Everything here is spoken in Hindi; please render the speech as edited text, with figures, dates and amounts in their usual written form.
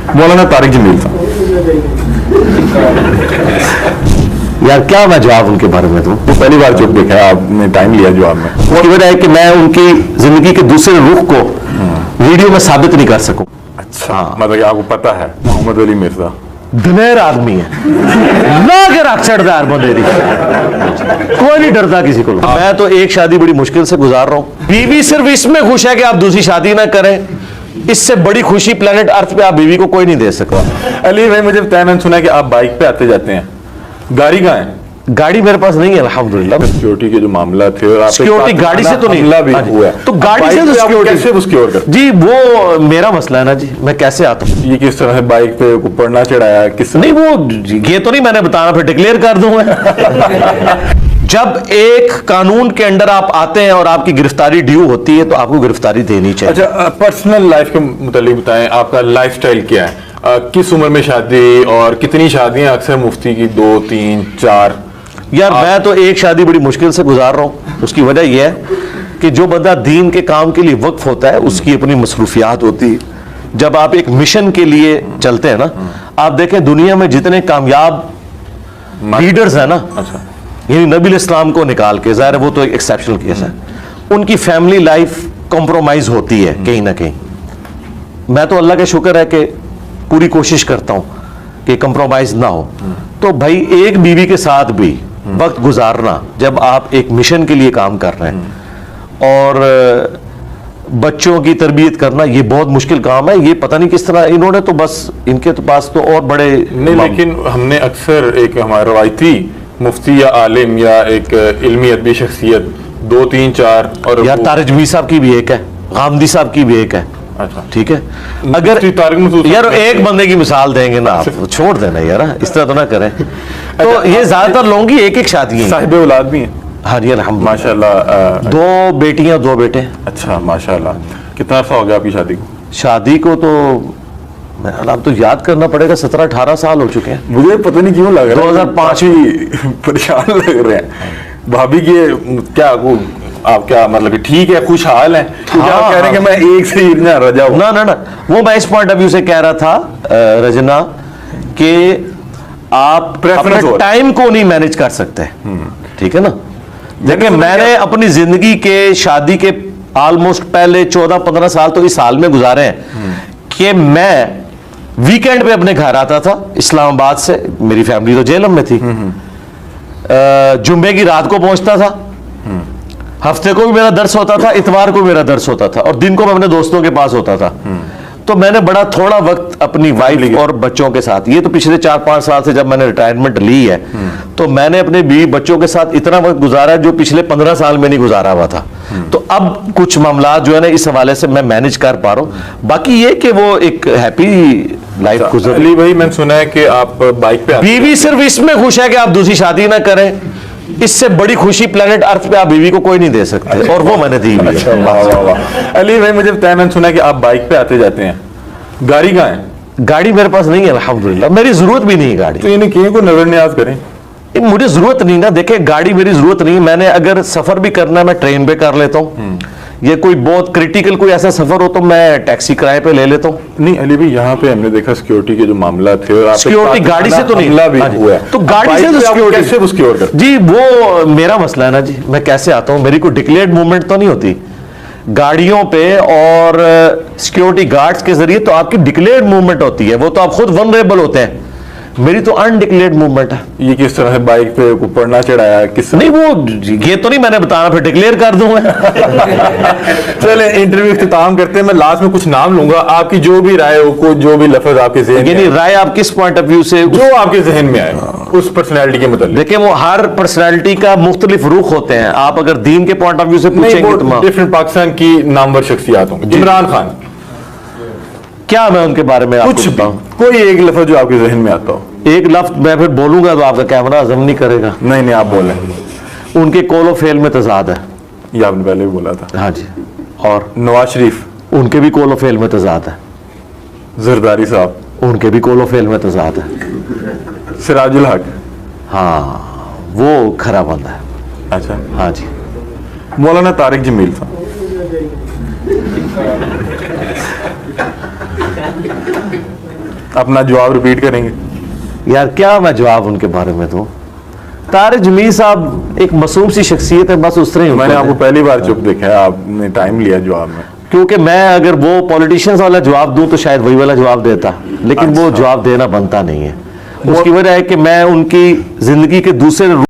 मौलाना तारिक जमील साहब। यार क्या मैं जवाब उनके बारे में दूं? वो पहली बार चुप देखा है, आपने टाइम लिया जवाब में। उसकी वजह है कि मैं उनकी जिंदगी के दूसरे रुख को वीडियो में साबित नहीं कर सकूं। अच्छा, मतलब कि आपको पता है मोहम्मद अली मिर्जा दिलेर आदमी है ना के रख चढ़ता है बंदे दी, कोई नहीं डरता किसी को। मैं तो एक शादी बड़ी मुश्किल से गुजार रहा हूं। बीवी सिर्फ इसमें खुश है कि आप दूसरी शादी ना करें, इससे बड़ी खुशी प्लेनेट अर्थ पे आप बीवी को कोई नहीं दे सकता। अली भाई, मुझे बताया, मैंने सुना है कि आप बाइक पे आते जाते हैं, गाड़ी कहाँ है? गाड़ी मेरे पास नहीं है अल्हम्दुलिल्लाह। सिक्योरिटी के जो मामला थे और सिक्योरिटी गाड़ी से तो नहीं हमला भी हुआ है, तो गाड़ी से तो सिक्योरिटी कैसे वो सिक्योर कर? जी वो मेरा मसला है ना जी, मैं कैसे आता हूँ? ये किस तरह से बाइक पे पड़ना चढ़ाया, किस नहीं वो ये तो नहीं मैंने बताना, फिर डिक्लेयर कर दूंगा। जब एक कानून के अंडर आप आते हैं और आपकी गिरफ्तारी ड्यू होती है तो आपको गिरफ्तारी देनी चाहिए। अच्छा, पर्सनल लाइफ के मुतालिक बताएं, आपका लाइफस्टाइल क्या है? किस उम्र में शादी और कितनी शादियां अक्सर मुफ्ती की 2, 3, 4? यार मैं तो एक शादी बड़ी मुश्किल से गुजार रहा हूँ। उसकी वजह यह है कि जो बंदा दीन के काम के लिए वक्फ होता है उसकी अपनी मसरूफियात होती है। जब आप एक मिशन के लिए चलते हैं ना, आप देखें दुनिया में जितने कामयाब लीडर्स हैं ना, अच्छा, यानी नबी इस्लाम को निकाल के, ज़ाहिर है वो तो एक एक्सेप्शनल केस है, उनकी फैमिली लाइफ कॉम्प्रोमाइज होती है कहीं ना कहीं। मैं तो अल्लाह का शुक्र है कि पूरी कोशिश करता हूँ कि कंप्रोमाइज ना हो। तो भाई एक बीवी के साथ भी वक्त गुजारना, जब आप एक मिशन के लिए काम कर रहे हैं और बच्चों की तरबियत करना, ये बहुत मुश्किल काम है। ये पता नहीं किस तरह इन्होंने तो बस इनके तो पास तो और बड़े नहीं, लेकिन हमने अक्सर एक हमारा रवायती मुफ्ती या आलिम या एक इल्मी अदबी शख्सियत 2, 3, 4 और यार तारिक जमील साहब की भी एक है, गामदी साहब की भी एक है। अच्छा, ठीक है, अगर यार एक बंदे की मिसाल देंगे ना आप, छोड़ देना यार, इस तरह तो ना करें। तो ये ज्यादातर लोगों की एक शादी है। साहिब औलाद भी हैं? हाँ जी अल्हम्दुलिल्लाह, माशाल्लाह। 2 बेटियां 2 बेटे। अच्छा, माशाल्लाह। कितना अर्सा हो गया आपकी शादी को? शादी को तो अब तो याद करना पड़ेगा, 17-18 साल हो चुके हैं। मुझे पता नहीं क्यों लग रहा है 2005 ही परेशान लग रहे हैं। भाभी की क्या आप क्या मतलब कि ठीक है, खुशहाल है? हाँ, आप कह रहे हैं कि मैं एक से ही ना रजा हूं। ना ना ना, वो मैं इस पॉइंट ऑफ व्यू से कह रहा था रजना कि आप अपने टाइम को नहीं मैनेज कर सकते। ठीक है ना, देखिए मैंने अपनी जिंदगी के शादी के ऑलमोस्ट पहले 14-15 साल तो इस हाल में गुजारे हैं कि मैं वीकेंड पे अपने घर आता था इस्लामाबाद से, मेरी फैमिली तो जेलम में थी, जुम्मे की रात को पहुंचता था, हफ्ते को भी मेरा दर्स होता था, इतवार को मेरा दर्स होता था और दिन को मैं अपने दोस्तों के पास होता था। तो मैंने बड़ा थोड़ा वक्त अपनी वाइफ और बच्चों के साथ, ये तो पिछले 4-5 साल से जब मैंने रिटायरमेंट ली है, तो मैंने अपने बीवी बच्चों के साथ इतना वक्त गुजारा जो पिछले 15 साल में नहीं गुजारा हुआ था। तो अब कुछ मामला जो है ना इस हवाले से मैं मैनेज कर पा रहा हूँ। बाकी ये कि वो एक हैप्पी लाइफ गुजर। अली भाई, मैंने सुना है कि आप बाइक पे बीवी सिर्फ इसमें खुश है कि आप दूसरी शादी ना करें, इससे बड़ी खुशी प्लेनेट अर्थ पे आप बीवी को कोई नहीं दे सकते। अच्छा, और वो मैंने दी हुई है। अच्छा, वाह वाह वाह। अली भाई, मुझे बताया, मैंने सुना है कि आप बाइक पे आते जाते हैं, गाड़ी कहाँ है? गाड़ी मेरे पास नहीं है अल्हम्दुलिल्लाह, मेरी जरूरत भी नहीं है गाड़ी। तो इन्हें किए को नजरअंदाज करें? मुझे जरूरत नहीं ना, देखे गाड़ी मेरी जरूरत नहीं। मैंने अगर सफर भी करना है मैं ट्रेन पे कर लेता हूँ, ये कोई बहुत क्रिटिकल कोई ऐसा सफर हो तो मैं टैक्सी किराए पे ले लेता हूँ। नहीं अली भाई, यहाँ पे हमने देखा सिक्योरिटी के जो मामला थे, सिक्योरिटी गाड़ी से तो नहीं भी हुआ है, तो गाड़ी से तो सिक्योरिटी कैसे वो सिक्योर कर? जी वो मेरा मसला है ना जी, मैं कैसे आता हूँ, मेरी कोई डिक्लेयर्ड मूवमेंट तो नहीं होती गाड़ियों पे, और सिक्योरिटी गार्ड्स के जरिए तो आपकी डिक्लेयर्ड मूवमेंट होती है, वो तो आप खुद वनरेबल होते हैं। मेरी तो अनडिक्लेयर्ड मूवमेंट है। ये किस तरह से बाइक पे पड़ना चढ़ाया, किस नहीं वो ये तो नहीं मैंने बताना, फिर डिक्लेयर कर दूंगा। चले इंटरव्यू इख्तिताम करते हैं। मैं लास्ट में कुछ नाम लूंगा, आपकी जो भी राय हो, कोई जो भी लफ्ज आपके ज़हन में, राय आप किस पॉइंट ऑफ व्यू से, जो आपके जहन में आए उस पर्सनैलिटी के मतलब। देखिए वो हर पर्सनैलिटी का मुख्तलिफ रुख होते हैं। आप अगर दीन के पॉइंट ऑफ व्यू से पूछेंगे तो डिफरेंट पाकिस्तान की नामवर शख्सियात होंगे। इमरान खान, क्या मैं उनके बारे में कुछ बताऊं? कोई एक लफ्ज जो आपके जहन में आता हो। एक लफ्ज मैं फिर बोलूंगा तो आपका कैमरा हजम नहीं करेगा। नहीं आप बोलें। उनके कोलो फेल में तजाद है, ये आपने पहले भी बोला था। हाँ जी। और नवाज शरीफ, उनके भी कोलो फेल में तजाद है। जरदारी साहब, उनके भी कोलो फेल में तजाद है। सिराजुल हक, हाँ वो खरा बंदा है। अच्छा, हाँ जी। मौलाना तारिक जमील साहब, अपना जवाब रिपीट करेंगे? यार क्या मैं जवाब उनके बारे में दूं? तारिक जमील साहब एक मासूम सी शख्सियत है, बस उस तरह ही मैंने होते आपको हैं। पहली बार चुप देखा है, आपने टाइम लिया जवाब में। क्योंकि मैं अगर वो पॉलिटिशियंस वाला जवाब दूं तो शायद वही वाला जवाब देता, लेकिन वो अच्छा। जवाब देना बनता नहीं है। उसकी वजह है कि मैं उनकी जिंदगी के दूसरे